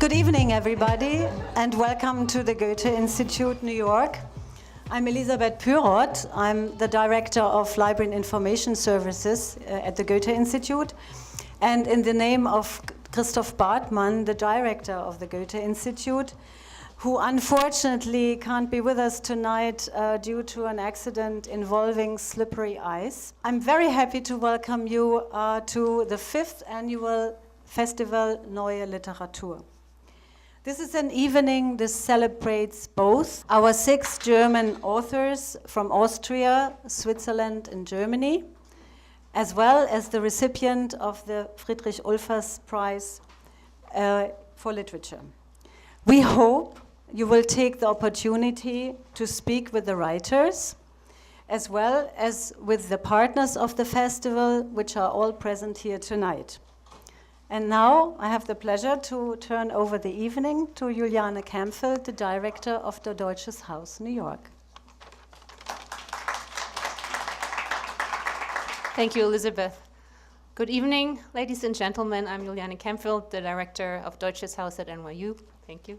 Good evening, everybody, and welcome to the Goethe-Institut New York. I'm Elisabeth Pyrot. I'm the Director of Library and Information Services at the Goethe-Institut. And in the name of Christoph Bartmann, the Director of the Goethe-Institut, who unfortunately can't be with us tonight due to an accident involving slippery ice, I'm very happy to welcome you to the 5th annual Festival Neue Literatur. This is an evening that celebrates both our 6 German authors from Austria, Switzerland, and Germany, as well as the recipient of the Friedrich Ulfers Prize for Literature. We hope you will take the opportunity to speak with the writers, as well as with the partners of the festival, which are all present here tonight. And now I have the pleasure to turn over the evening to Juliane Kempfeld, the Director of the Deutsches Haus New York. Thank you, Elizabeth. Good evening, ladies and gentlemen. I'm Juliane Kempfeld, the Director of Deutsches Haus at NYU. Thank you.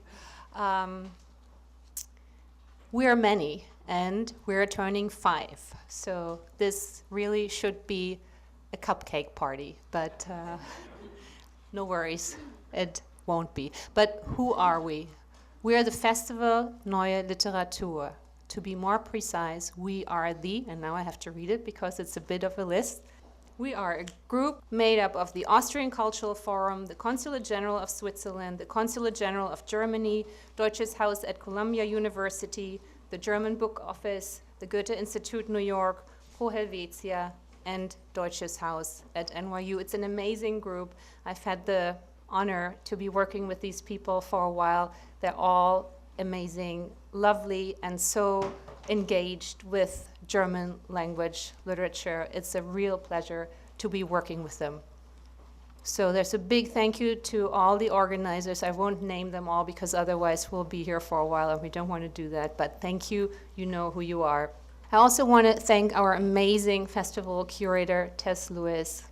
We are many, and we're turning 5. So this really should be a cupcake party, but no worries, it won't be. But who are we? We are the Festival Neue Literatur. To be more precise, we are the, and now I have to read it because it's a bit of a list. We are a group made up of the Austrian Cultural Forum, the Consulate General of Switzerland, the Consulate General of Germany, Deutsches Haus at Columbia University, the German Book Office, the Goethe-Institut New York, Pro Helvetia, and Deutsches Haus at NYU. It's an amazing group. I've had the honor to be working with these people for a while. They're all amazing, lovely, and so engaged with German language literature. It's a real pleasure to be working with them. So there's a big thank you to all the organizers. I won't name them all because otherwise we'll be here for a while and we don't want to do that, but thank you. You know who you are. I also want to thank our amazing festival curator, Tess Lewis,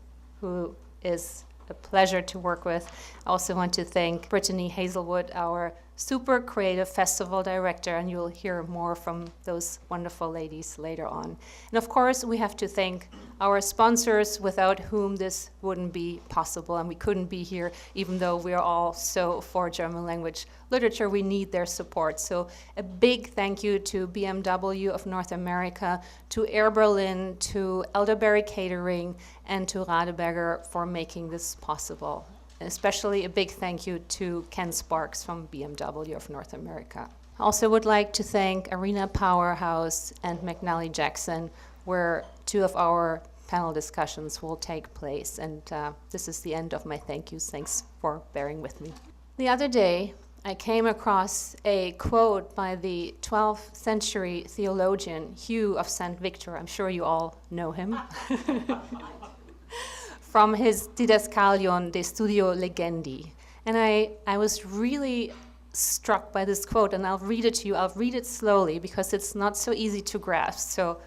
who is a pleasure to work with. I also want to thank Brittany Hazelwood, our super creative festival director, and you'll hear more from those wonderful ladies later on. And of course, we have to thank our sponsors, without whom this wouldn't be possible, and we couldn't be here, even though we're all so for German language literature. We need their support. So a big thank you to BMW of North America, to Air Berlin, to Elderberry Catering, and to Radeberger for making this possible. Especially a big thank you to Ken Sparks from BMW of North America. I also would like to thank Arena Powerhouse and McNally Jackson, where 2 of our panel discussions will take place. And this is the end of my thank yous. Thanks for bearing with me. The other day, I came across a quote by the 12th century theologian Hugh of St. Victor. I'm sure you all know him. From his Didascalion de Studio Legendi. And I was really struck by this quote, and I'll read it to you. I'll read it slowly because it's not so easy to grasp. So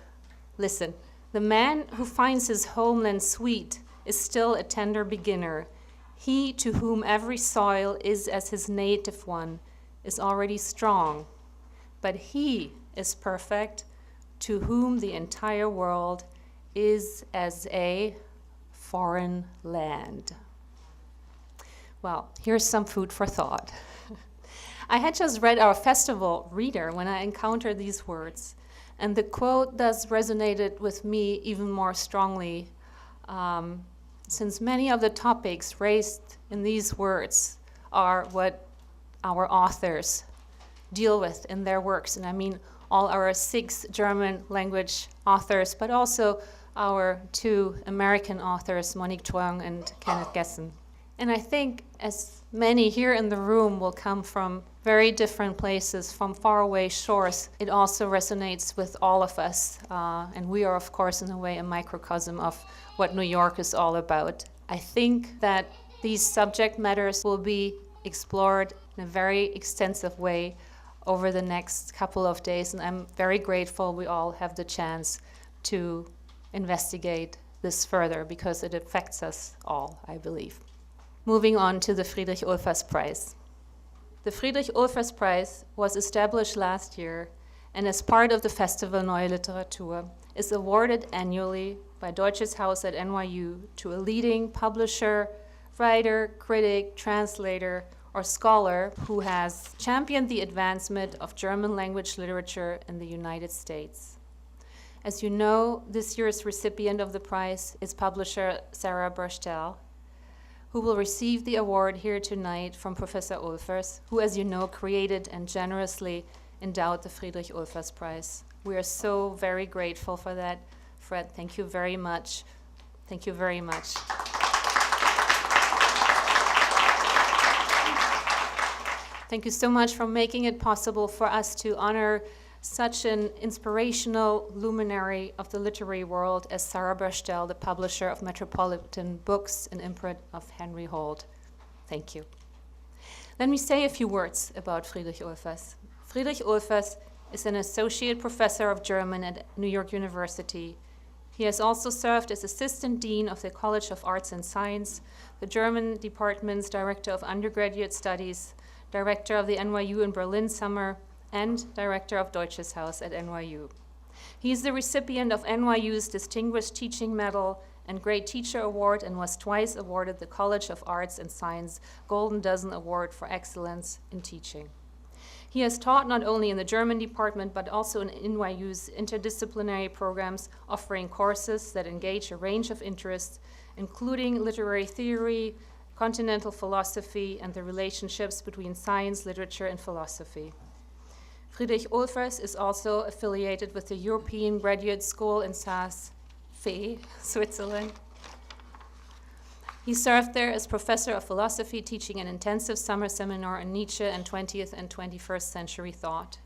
listen. The man who finds his homeland sweet is still a tender beginner. He to whom every soil is as his native one is already strong. But he is perfect to whom the entire world is as a foreign land. Well, here's some food for thought. I had just read our festival reader when I encountered these words, and the quote thus resonated with me even more strongly, since many of the topics raised in these words are what our authors deal with in their works, and I mean all our 6 German language authors, but also our 2 American authors, Monique Chuang and Kenneth Gessen. And I think as many here in the room will come from very different places, from faraway shores, it also resonates with all of us. And we are, of course, in a way, a microcosm of what New York is all about. I think that these subject matters will be explored in a very extensive way over the next couple of days, and I'm very grateful we all have the chance to investigate this further because it affects us all, I believe. Moving on to the Friedrich Ulfers Prize. The Friedrich Ulfers Prize was established last year and as part of the Festival Neue Literatur is awarded annually by Deutsches Haus at NYU to a leading publisher, writer, critic, translator, or scholar who has championed the advancement of German language literature in the United States. As you know, this year's recipient of the prize is publisher Sara Bershtel, who will receive the award here tonight from Professor Ulfers, who, as you know, created and generously endowed the Friedrich Ulfers Prize. We are so very grateful for that. Fred, thank you very much. Thank you very much. Thank you so much for making it possible for us to honor such an inspirational luminary of the literary world as Sara Bershtel, the publisher of Metropolitan Books, an imprint of Henry Holt. Thank you. Let me say a few words about Friedrich Ulfers. Friedrich Ulfers is an associate professor of German at New York University. He has also served as assistant dean of the College of Arts and Science, the German department's director of undergraduate studies, director of the NYU in Berlin Summer, and director of Deutsches Haus at NYU. He is the recipient of NYU's Distinguished Teaching Medal and Great Teacher Award and was twice awarded the College of Arts and Science Golden Dozen Award for Excellence in Teaching. He has taught not only in the German department, but also in NYU's interdisciplinary programs, offering courses that engage a range of interests, including literary theory, continental philosophy, and the relationships between science, literature, and philosophy. Friedrich Ulfers is also affiliated with the European Graduate School in Saas-Fee, Switzerland. He served there as professor of philosophy, teaching an intensive summer seminar on Nietzsche and 20th and 21st century thought.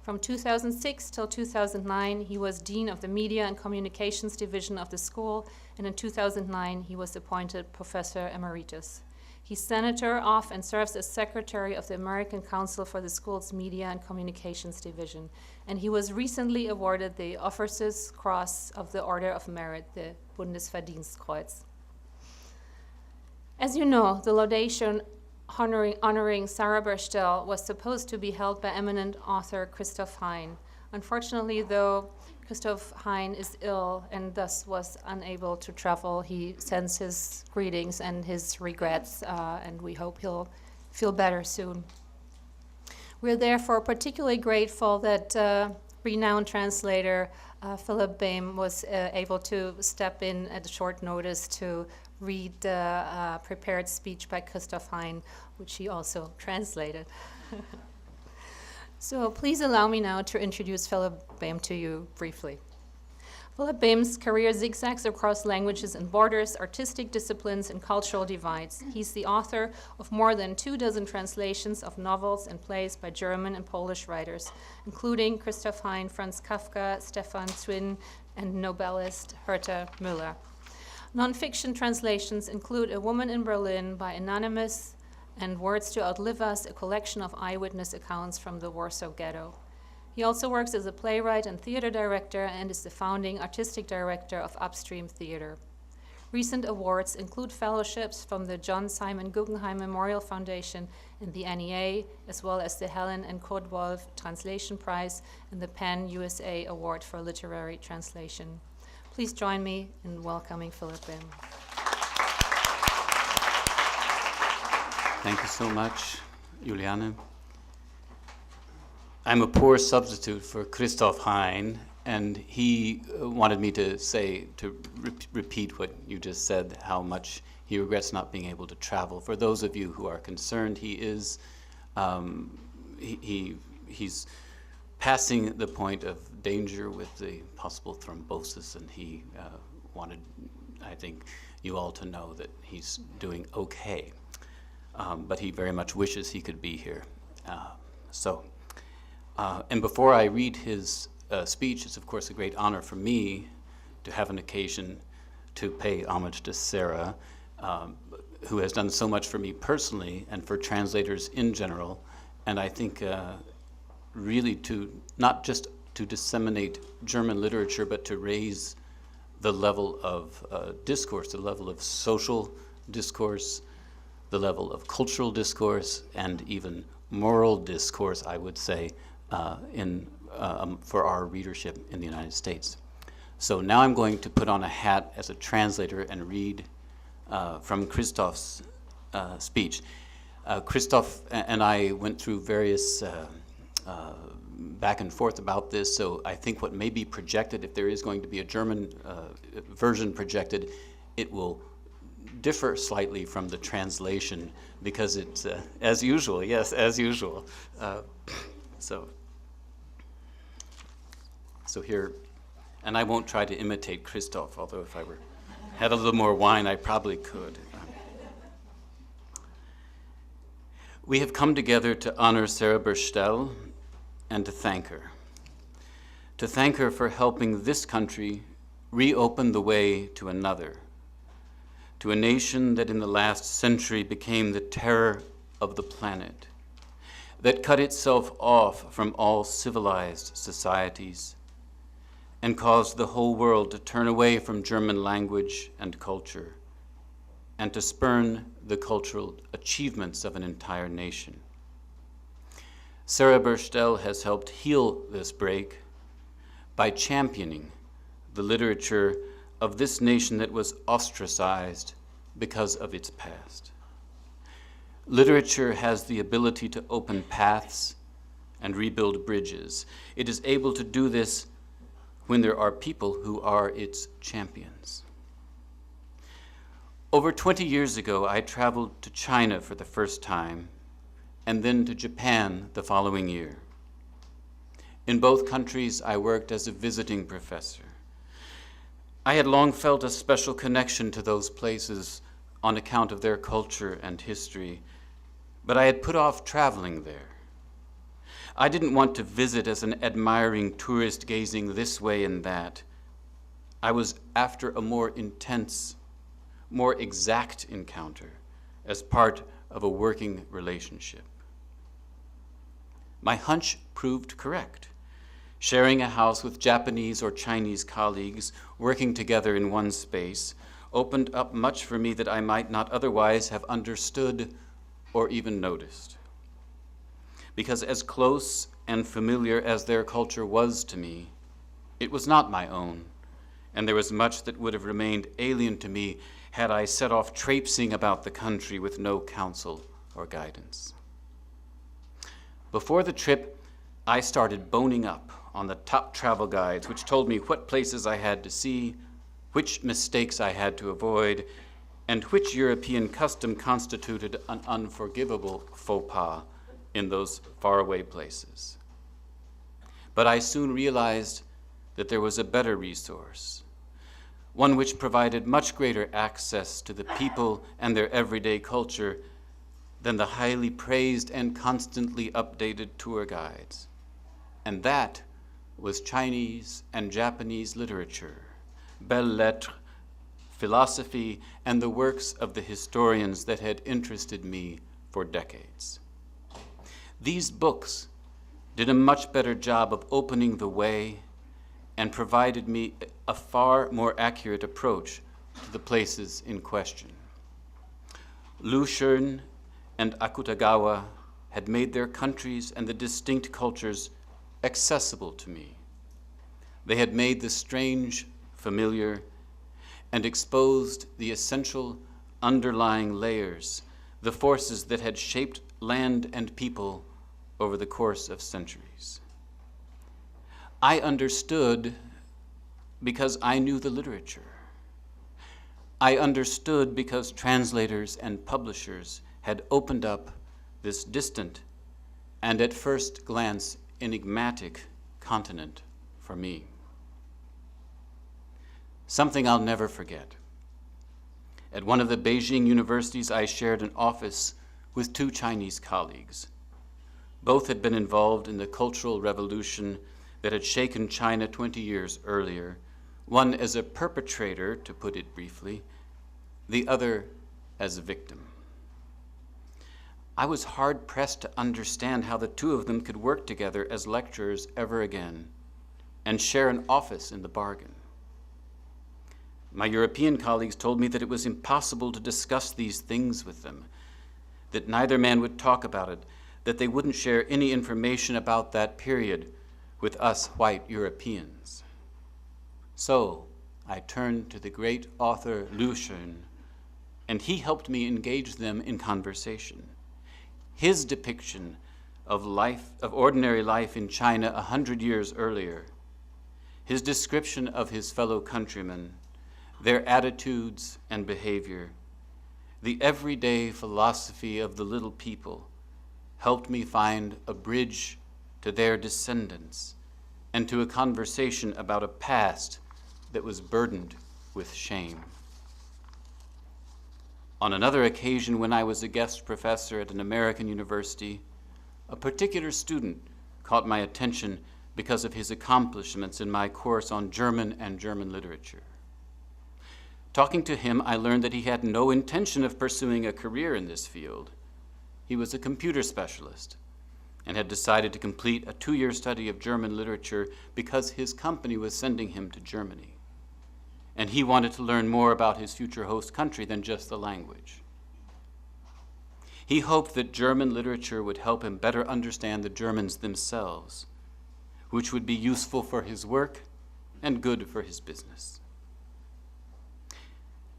From 2006 till 2009, he was dean of the Media and Communications Division of the school, and in 2009, he was appointed professor emeritus. He's senator of and serves as secretary of the American Council for the school's Media and Communications Division, and he was recently awarded the Officers' Cross of the Order of Merit, the Bundesverdienstkreuz. As you know, the laudation honoring Sara Bershtel was supposed to be held by eminent author Christoph Hein. Unfortunately, though, Christoph Hein is ill and thus was unable to travel. He sends his greetings and his regrets, and we hope he'll feel better soon. We're therefore particularly grateful that renowned translator Philip Boehm was able to step in at short notice to read the prepared speech by Christoph Hein, which he also translated. So please allow me now to introduce Philip Boehm to you briefly. Philip Boehm's career zigzags across languages and borders, artistic disciplines, and cultural divides. He's the author of more than 24 translations of novels and plays by German and Polish writers, including Christoph Hein, Franz Kafka, Stefan Zweig, and Nobelist Herta Müller. Nonfiction translations include A Woman in Berlin by Anonymous and Words to Outlive Us, a collection of eyewitness accounts from the Warsaw Ghetto. He also works as a playwright and theater director and is the founding artistic director of Upstream Theater. Recent awards include fellowships from the John Simon Guggenheim Memorial Foundation and the NEA, as well as the Helen and Kurt Wolf Translation Prize and the PEN USA Award for Literary Translation. Please join me in welcoming Philip Boehm. Thank you so much, Juliane. I'm a poor substitute for Christoph Hein, and he wanted me to repeat what you just said, how much he regrets not being able to travel. For those of you who are concerned, he is, he's passing the point of danger with the possible thrombosis, and he wanted, I think, you all to know that he's doing okay. But he very much wishes he could be here. And before I read his speech, it's of course a great honor for me to have an occasion to pay homage to Sara, who has done so much for me personally and for translators in general. And I think really to not just to disseminate German literature, but to raise the level of discourse, the level of social discourse, the level of cultural discourse, and even moral discourse, I would say, for our readership in the United States. So now I'm going to put on a hat as a translator and read from Christoph's speech. Christoph and I went through various back and forth about this, so I think what may be projected, if there is going to be a German version projected, it will differ slightly from the translation because it's, as usual, yes, as usual. So here, and I won't try to imitate Christoph, although if I had a little more wine, I probably could. We have come together to honor Sara Bershtel and to thank her. To thank her for helping this country reopen the way to another, to a nation that in the last century became the terror of the planet, that cut itself off from all civilized societies and caused the whole world to turn away from German language and culture, and to spurn the cultural achievements of an entire nation. Sara Bershtel has helped heal this break by championing the literature of this nation that was ostracized because of its past. Literature has the ability to open paths and rebuild bridges. It is able to do this when there are people who are its champions. Over 20 years ago, I traveled to China for the first time, and then to Japan the following year. In both countries, I worked as a visiting professor. I had long felt a special connection to those places on account of their culture and history, but I had put off traveling there. I didn't want to visit as an admiring tourist gazing this way and that. I was after a more intense, more exact encounter as part of a working relationship. My hunch proved correct. Sharing a house with Japanese or Chinese colleagues, working together in one space, opened up much for me that I might not otherwise have understood or even noticed. Because as close and familiar as their culture was to me, it was not my own, and there was much that would have remained alien to me had I set off traipsing about the country with no counsel or guidance. Before the trip, I started boning up on the top travel guides, which told me what places I had to see, which mistakes I had to avoid, and which European custom constituted an unforgivable faux pas in those faraway places. But I soon realized that there was a better resource, one which provided much greater access to the people and their everyday culture than the highly praised and constantly updated tour guides. And that was Chinese and Japanese literature, belles-lettres, philosophy, and the works of the historians that had interested me for decades. These books did a much better job of opening the way and provided me a far more accurate approach to the places in question. Lushun and Akutagawa had made their countries and the distinct cultures accessible to me. They had made the strange familiar and exposed the essential underlying layers, the forces that had shaped land and people over the course of centuries. I understood because I knew the literature. I understood because translators and publishers had opened up this distant and at first glance enigmatic continent for me. Something I'll never forget. At one of the Beijing universities, I shared an office with two Chinese colleagues. Both had been involved in the Cultural Revolution that had shaken China 20 years earlier, one as a perpetrator, to put it briefly, the other as a victim. I was hard-pressed to understand how the two of them could work together as lecturers ever again and share an office in the bargain. My European colleagues told me that it was impossible to discuss these things with them, that neither man would talk about it, that they wouldn't share any information about that period with us white Europeans. So I turned to the great author Lucian, and he helped me engage them in conversation. His depiction of ordinary life in China 100 years earlier, his description of his fellow countrymen, their attitudes and behavior, the everyday philosophy of the little people, helped me find a bridge to their descendants and to a conversation about a past that was burdened with shame. On another occasion, when I was a guest professor at an American university, a particular student caught my attention because of his accomplishments in my course on German and German literature. Talking to him, I learned that he had no intention of pursuing a career in this field. He was a computer specialist and had decided to complete a 2-year study of German literature because his company was sending him to Germany. And he wanted to learn more about his future host country than just the language. He hoped that German literature would help him better understand the Germans themselves, which would be useful for his work and good for his business.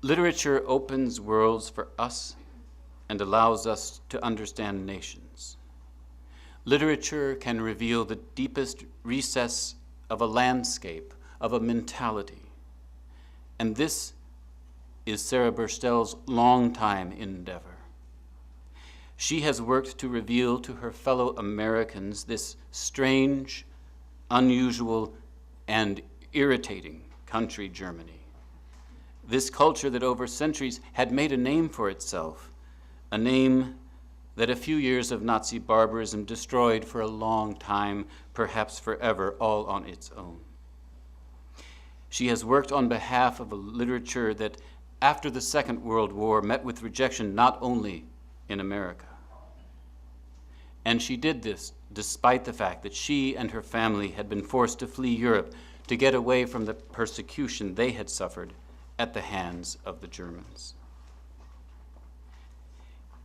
Literature opens worlds for us and allows us to understand nations. Literature can reveal the deepest recess of a landscape, of a mentality. And this is Sara Bershtel's long-time endeavor. She has worked to reveal to her fellow Americans this strange, unusual, and irritating country, Germany. This culture that over centuries had made a name for itself, a name that a few years of Nazi barbarism destroyed for a long time, perhaps forever, all on its own. She has worked on behalf of a literature that, after the Second World War, met with rejection not only in America. And she did this despite the fact that she and her family had been forced to flee Europe to get away from the persecution they had suffered at the hands of the Germans.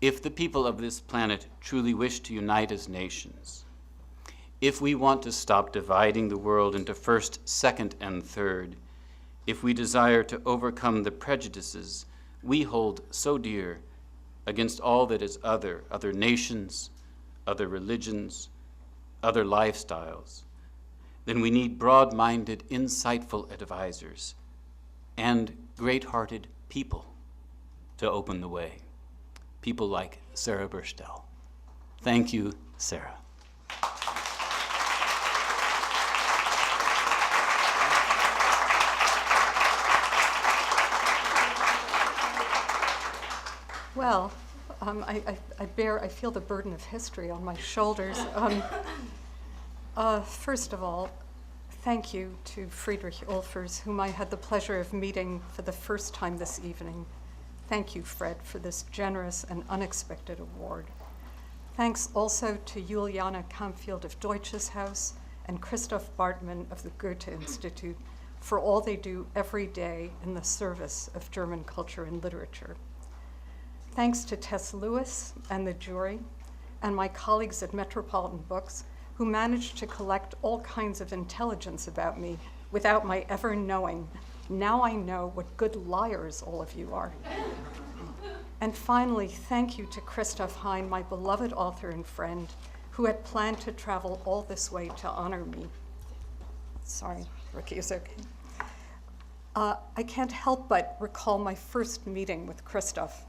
If the people of this planet truly wish to unite as nations, if we want to stop dividing the world into first, second, and third, if we desire to overcome the prejudices we hold so dear against all that is other nations, other religions, other lifestyles, then we need broad-minded, insightful advisors and great-hearted people to open the way. People like Sara Bershtel. Thank you, Sara. Well, I feel the burden of history on my shoulders. First of all, thank you to Friedrich Ulfers, whom I had the pleasure of meeting for the first time this evening. Thank you, Fred, for this generous and unexpected award. Thanks also to Juliane Kampfield of Deutsches Haus and Christoph Bartmann of the Goethe-Institut for all they do every day in the service of German culture and literature. Thanks to Tess Lewis and the jury, and my colleagues at Metropolitan Books, who managed to collect all kinds of intelligence about me without my ever knowing. Now I know what good liars all of you are. And finally, thank you to Christoph Hein, my beloved author and friend, who had planned to travel all this way to honor me. Sorry, Ricky, is okay. I can't help but recall my first meeting with Christoph.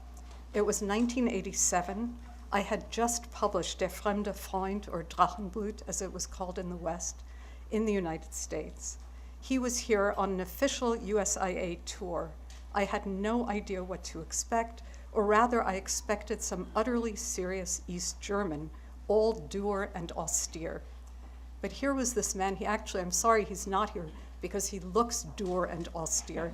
It was 1987. I had just published Der fremde Freund, or Drachenblut, as it was called in the West, in the United States. He was here on an official USIA tour. I had no idea what to expect, or rather I expected some utterly serious East German, all dour and austere. But here was this man, I'm sorry he's not here because he looks dour and austere,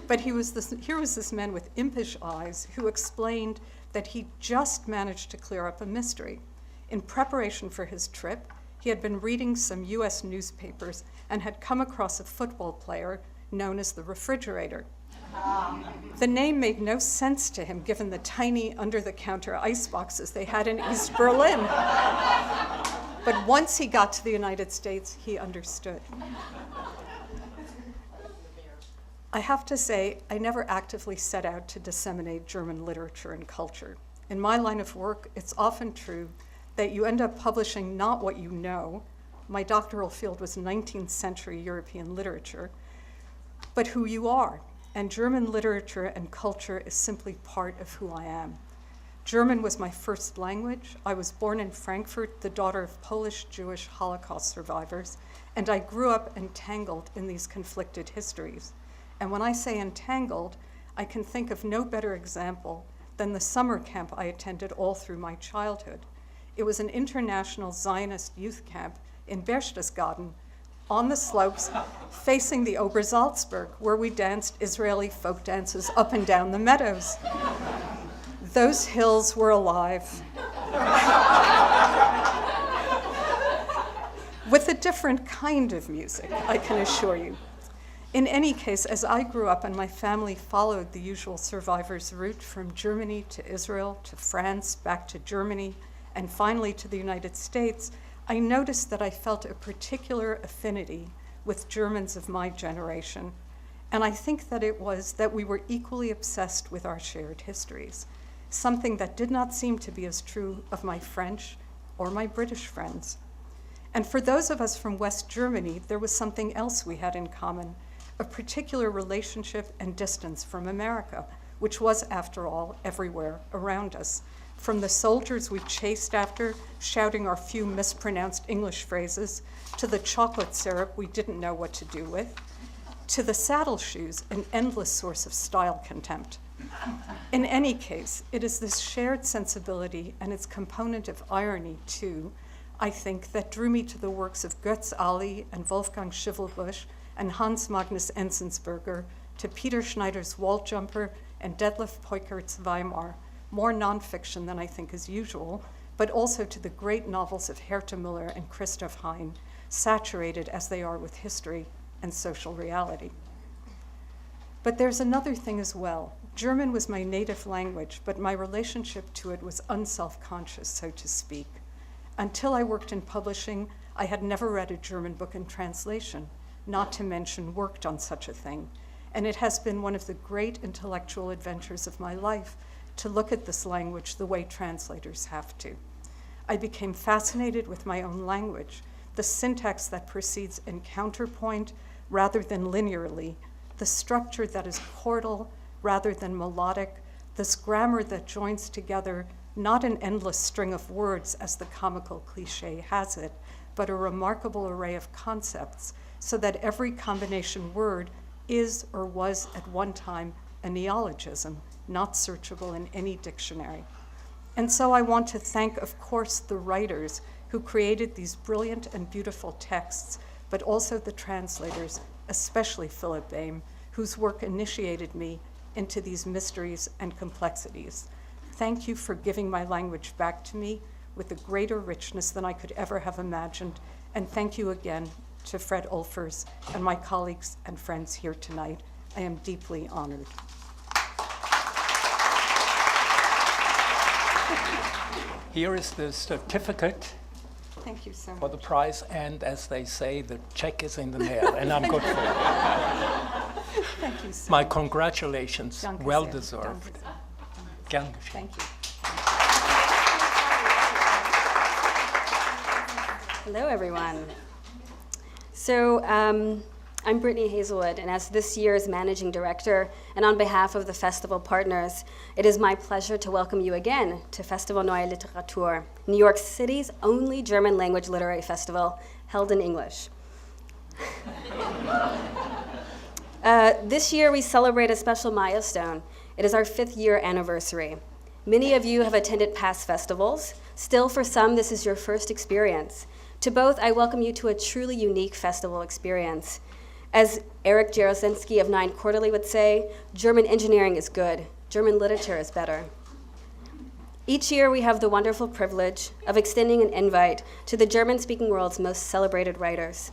but here was this man with impish eyes who explained that he just managed to clear up a mystery. In preparation for his trip, he had been reading some US newspapers and had come across a football player known as the Refrigerator. The name made no sense to him given the tiny under-the-counter ice boxes they had in East Berlin. But once he got to the United States, he understood. I have to say, I never actively set out to disseminate German literature and culture. In my line of work, it's often true that you end up publishing not what you know. My doctoral field was 19th century European literature, but who you are. And German literature and culture is simply part of who I am. German was my first language. I was born in Frankfurt, the daughter of Polish Jewish Holocaust survivors, and I grew up entangled in these conflicted histories. And when I say entangled, I can think of no better example than the summer camp I attended all through my childhood. It was an international Zionist youth camp in Berchtesgaden, on the slopes facing the Obersalzberg, where we danced Israeli folk dances up and down the meadows. Those hills were alive. With a different kind of music, I can assure you. In any case, as I grew up and my family followed the usual survivor's route from Germany to Israel to France, back to Germany, and finally to the United States, I noticed that I felt a particular affinity with Germans of my generation. And I think that it was that we were equally obsessed with our shared histories, something that did not seem to be as true of my French or my British friends. And for those of us from West Germany, there was something else we had in common, a particular relationship and distance from America, which was, after all, everywhere around us. From the soldiers we chased after, shouting our few mispronounced English phrases, to the chocolate syrup we didn't know what to do with, to the saddle shoes, an endless source of style contempt. In any case, it is this shared sensibility and its component of irony, too, I think, that drew me to the works of Götz Ali and Wolfgang Schivelbusch and Hans Magnus Enzensberger, to Peter Schneider's Wall Jumper and Detlef Peukert's Weimar, more nonfiction than I think is usual, but also to the great novels of Herta Müller and Christoph Hein, saturated as they are with history and social reality. But there's another thing as well. German was my native language, but my relationship to it was unself-conscious, so to speak. Until I worked in publishing, I had never read a German book in translation, not to mention worked on such a thing. And it has been one of the great intellectual adventures of my life to look at this language the way translators have to. I became fascinated with my own language, the syntax that proceeds in counterpoint rather than linearly, the structure that is chordal rather than melodic, this grammar that joins together not an endless string of words as the comical cliche has it, but a remarkable array of concepts, so that every combination word is or was at one time a neologism, not searchable in any dictionary. And so I want to thank, of course, the writers who created these brilliant and beautiful texts, but also the translators, especially Philip Boehm, whose work initiated me into these mysteries and complexities. Thank you for giving my language back to me with a greater richness than I could ever have imagined. And thank you again to Fred Ulfers and my colleagues and friends here tonight. I am deeply honored. Here is the certificate Thank you so for the much. prize, and as they say, the check is in the mail, and I'm good for it. Thank you so My much. congratulations, Danke well sehr. deserved. Danke sehr. Gern geschehen. Thank you. Hello, everyone. So I'm Brittany Hazelwood, and as this year's managing director, and on behalf of the festival partners, it is my pleasure to welcome you again to Festival Neue Literatur, New York City's only German language literary festival held in English. This year we celebrate a special milestone. It is our 5th year anniversary. Many of you have attended past festivals. Still, for some, this is your first experience. To both, I welcome you to a truly unique festival experience. As Eric Jaroszewski of Nine Quarterly would say, German engineering is good, German literature is better. Each year we have the wonderful privilege of extending an invite to the German-speaking world's most celebrated writers.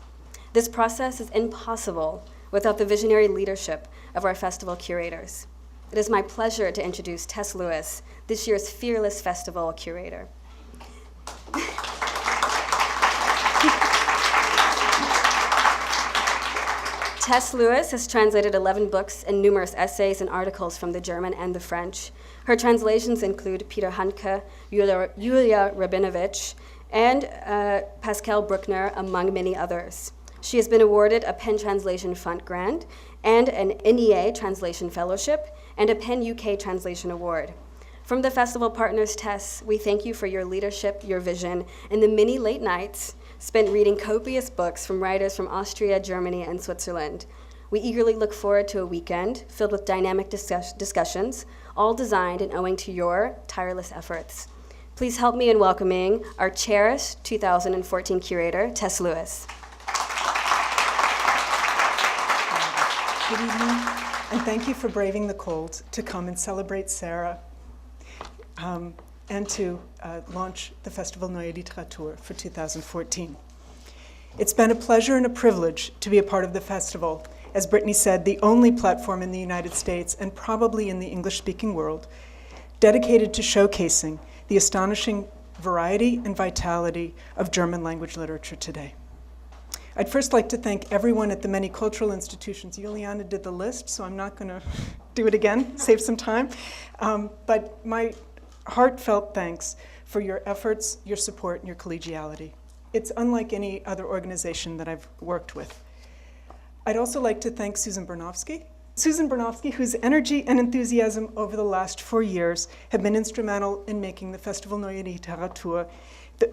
This process is impossible without the visionary leadership of our festival curators. It is my pleasure to introduce Tess Lewis, this year's Fearless Festival curator. Tess Lewis has translated 11 books and numerous essays and articles from the German and the French. Her translations include Peter Handke, Julia Rabinovich, and Pascal Bruckner, among many others. She has been awarded a PEN Translation Fund grant and an NEA Translation Fellowship and a PEN UK Translation Award. From the festival partners, Tess, we thank you for your leadership, your vision, and the many late nights spent reading copious books from writers from Austria, Germany, and Switzerland. We eagerly look forward to a weekend filled with dynamic discussions, all designed and owing to your tireless efforts. Please help me in welcoming our cherished 2014 curator, Tess Lewis. Good evening, and thank you for braving the cold to come and celebrate Sara and to launch the Festival Neue Literatur for 2014. It's been a pleasure and a privilege to be a part of the festival. As Brittany said, the only platform in the United States and probably in the English-speaking world dedicated to showcasing the astonishing variety and vitality of German language literature today. I'd first like to thank everyone at the many cultural institutions. Juliana did the list, so I'm not going to do it again, save some time. But my heartfelt thanks for your efforts, your support, and your collegiality. It's unlike any other organization that I've worked with. I'd also like to thank Susan Bernofsky. Susan Bernofsky, whose energy and enthusiasm over the last 4 years have been instrumental in making the Festival Neue Literatur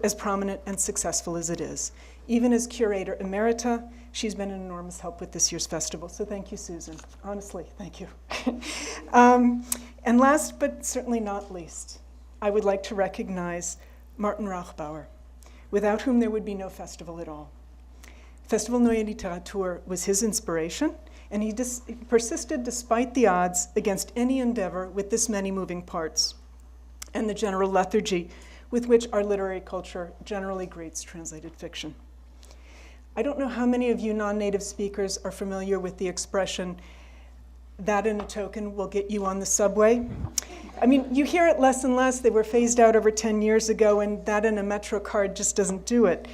as prominent and successful as it is. Even as curator emerita, she's been an enormous help with this year's festival. So thank you, Susan. Honestly, thank you. And last but certainly not least, I would like to recognize Martin Rauchbauer, without whom there would be no festival at all. Festival Neue Literatur was his inspiration, and he persisted despite the odds against any endeavor with this many moving parts and the general lethargy with which our literary culture generally greets translated fiction. I don't know how many of you non-native speakers are familiar with the expression, that and a token will get you on the subway. I mean, you hear it less and less. They were phased out over 10 years ago, and that and a Metro card just doesn't do it.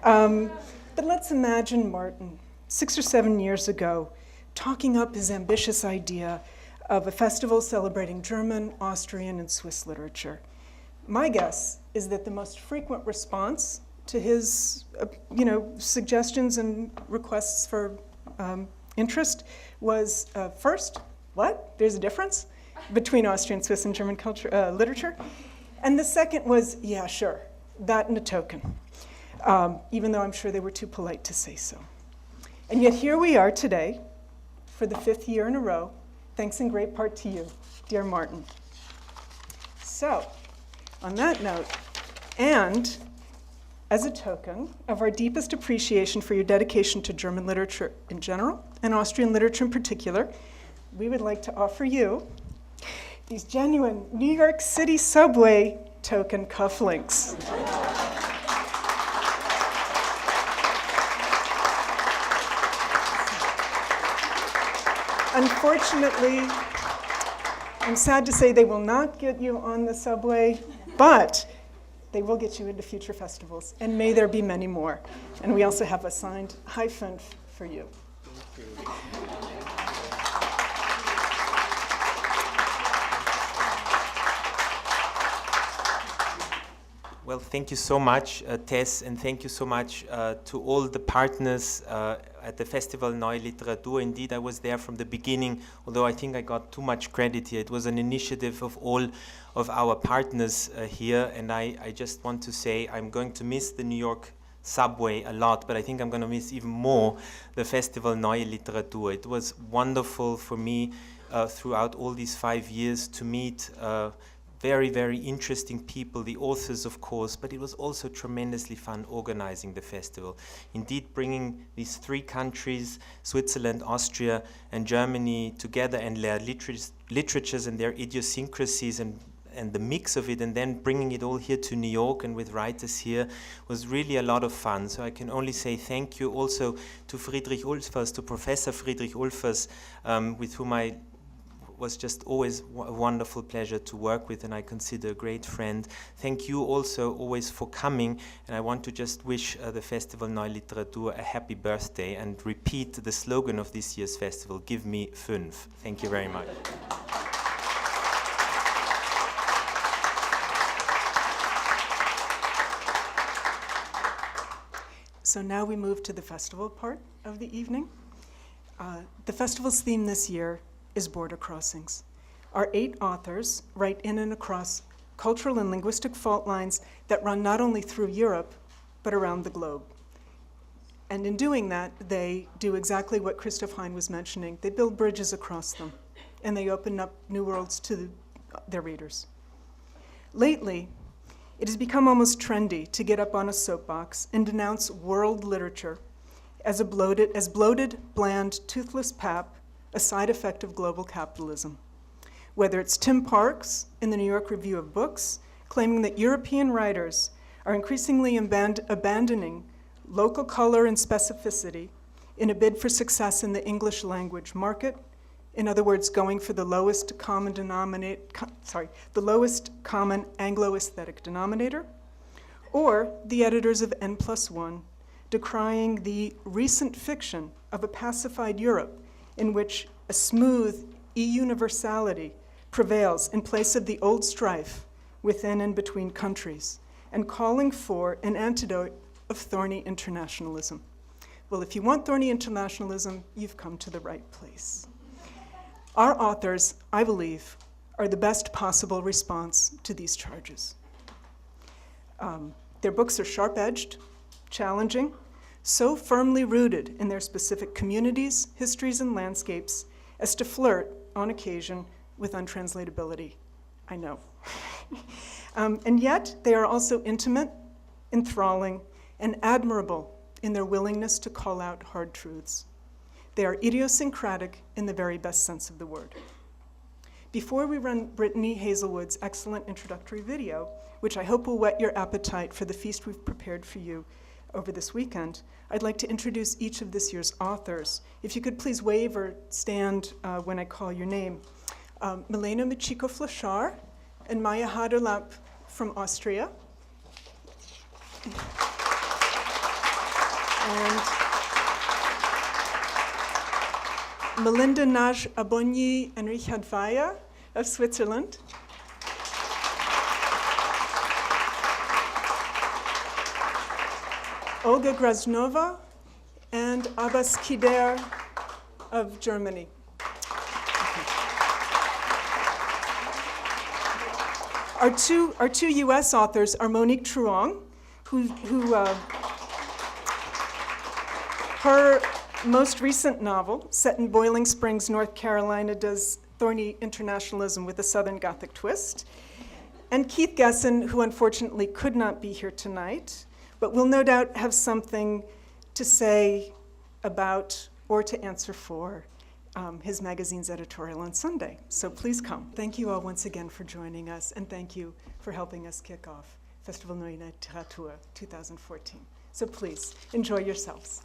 But let's imagine Martin, 6 or 7 years ago, talking up his ambitious idea of a festival celebrating German, Austrian, and Swiss literature. My guess is that the most frequent response to his suggestions and requests for interest was first, what? There's a difference between Austrian, Swiss, and German culture, literature? And the second was, yeah, sure, that and a token, even though I'm sure they were too polite to say so. And yet here we are today for the 5th year in a row, thanks in great part to you, dear Martin. So, on that note, and as a token of our deepest appreciation for your dedication to German literature in general, and Austrian literature in particular, we would like to offer you these genuine New York City subway token cufflinks. Unfortunately, I'm sad to say they will not get you on the subway, but they will get you into future festivals, and may there be many more. And we also have a signed hyphen for you. Thank you. Well, thank you so much, Tess, and thank you so much to all the partners at the Festival Neue Literatur. Indeed, I was there from the beginning, although I think I got too much credit here. It was an initiative of all of our partners here, and I just want to say I'm going to miss the New York subway a lot, but I think I'm going to miss even more the Festival Neue Literatur. It was wonderful for me throughout all these 5 years to meet very, very interesting people, the authors, of course, but it was also tremendously fun organizing the festival. Indeed, bringing these 3 countries, Switzerland, Austria, and Germany, together and their literatures and their idiosyncrasies, and and the mix of it, and then bringing it all here to New York and with writers here was really a lot of fun. So I can only say thank you also to Friedrich Ulfers, to Professor Friedrich Ulfers, with whom I was just always a wonderful pleasure to work with, and I consider a great friend. Thank you also always for coming, and I want to just wish the Festival Neue Literatur a happy birthday and repeat the slogan of this year's festival, give me 5. Thank you very much. So now we move to the festival part of the evening. The festival's theme this year is border crossings. Our 8 authors write in and across cultural and linguistic fault lines that run not only through Europe, but around the globe. And in doing that, they do exactly what Christoph Hein was mentioning. They build bridges across them, and they open up new worlds to their readers. Lately, it has become almost trendy to get up on a soapbox and denounce world literature as bloated, bland, toothless pap, a side effect of global capitalism. Whether it's Tim Parks in the New York Review of Books, claiming that European writers are increasingly abandoning local color and specificity in a bid for success in the English language market, in other words, going for the lowest common Anglo-aesthetic denominator, or the editors of N+1 decrying the recent fiction of a pacified Europe in which a smooth e-universality prevails in place of the old strife within and between countries, and calling for an antidote of thorny internationalism. Well, if you want thorny internationalism, you've come to the right place. Our authors, I believe, are the best possible response to these charges. Their books are sharp-edged, challenging, so firmly rooted in their specific communities, histories, and landscapes as to flirt, on occasion, with untranslatability. I know. And yet, they are also intimate, enthralling, and admirable in their willingness to call out hard truths. They are idiosyncratic in the very best sense of the word. Before we run Brittany Hazelwood's excellent introductory video, which I hope will whet your appetite for the feast we've prepared for you over this weekend, I'd like to introduce each of this year's authors. If you could please wave or stand when I call your name. Milena Michiko-Flachar and Maya Haderlapp from Austria. And Melinda Naj Abonyi and Richard Weyer of Switzerland. Olga Graznova and Abbas Kider of Germany. Our two U.S. authors are Monique Truong, who her most recent novel, set in Boiling Springs, North Carolina, does thorny internationalism with a Southern Gothic twist, and Keith Gesson, who unfortunately could not be here tonight, but will no doubt have something to say about or to answer for his magazine's editorial on Sunday. So please come. Thank you all once again for joining us, and thank you for helping us kick off Festival Neue Literatur 2014. So please, enjoy yourselves.